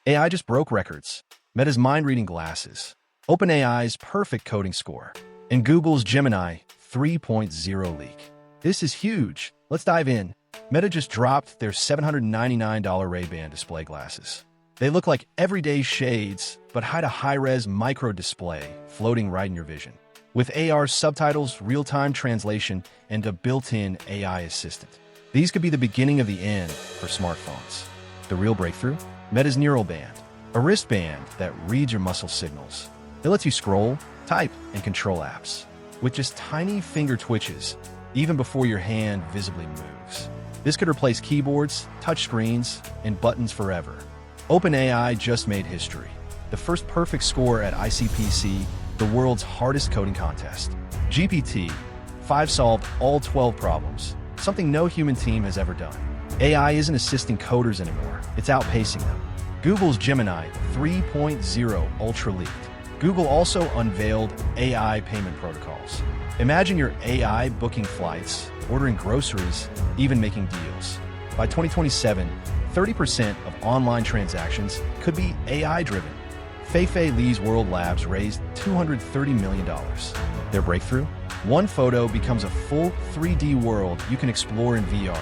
AI just broke records. Meta's mind-reading glasses. OpenAI's perfect coding score. And Google's Gemini 3.0 leak. This is huge. Let's dive in. Meta just dropped their $799 Ray-Ban display glasses. They look like everyday shades, but hide a high-res micro display floating right in your vision. With AR subtitles, real-time translation, and a built-in AI assistant. These could be the beginning of the end for smartphones. The real breakthrough? Meta's Neural Band, a wristband that reads your muscle signals. It lets you scroll, type, and control apps with just tiny finger twitches, even before your hand visibly moves. This could replace keyboards, touchscreens, and buttons forever. OpenAI just made history. The first perfect score at ICPC, the world's hardest coding contest. GPT-5 solved all 12 problems, something no human team has ever done. AI isn't assisting coders anymore, it's outpacing them. Google's Gemini 3.0 Ultra leaked. Google also unveiled AI payment protocols. Imagine your AI booking flights, ordering groceries, even making deals. By 2027, 30% of online transactions could be AI-driven. Fei-Fei Li's World Labs raised $230 million. Their breakthrough? One photo becomes a full 3D world you can explore in VR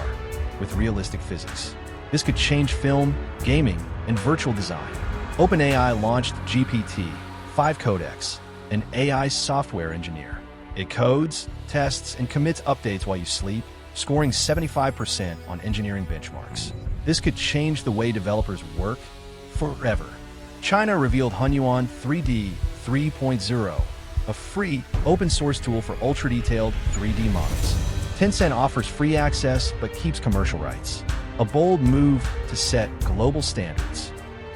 with realistic physics. This could change film, gaming, and virtual design. OpenAI launched GPT-5 Codex, an AI software engineer. It codes, tests, and commits updates while you sleep, scoring 75% on engineering benchmarks. This could change the way developers work forever. China revealed Hunyuan 3D 3.0, a free, open-source tool for ultra-detailed 3D models. Tencent offers free access but keeps commercial rights. A bold move to set global standards.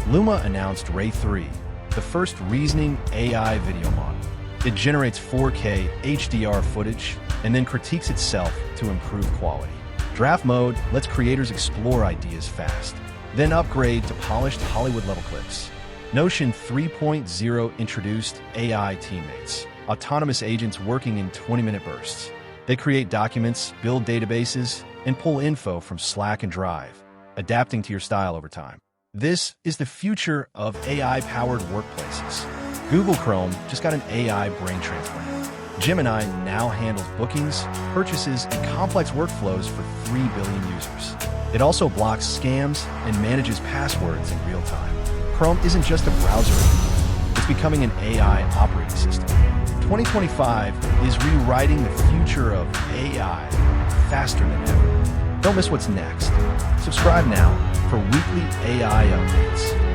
Luma announced Ray3, the first reasoning AI video model. It generates 4K HDR footage and then critiques itself to improve quality. Draft mode lets creators explore ideas fast, then upgrade to polished Hollywood-level clips. Notion 3.0 introduced AI teammates, autonomous agents working in 20-minute bursts. They create documents, build databases, and pull info from Slack and Drive, adapting to your style over time. This is the future of AI-powered workplaces. Google Chrome just got an AI brain transplant. Gemini now handles bookings, purchases, and complex workflows for 3 billion users. It also blocks scams and manages passwords in real time. Chrome isn't just a browser anymore. It's becoming an AI operating system. 2025 is rewriting the future of AI faster than ever. Don't miss what's next. Subscribe now for weekly AI updates.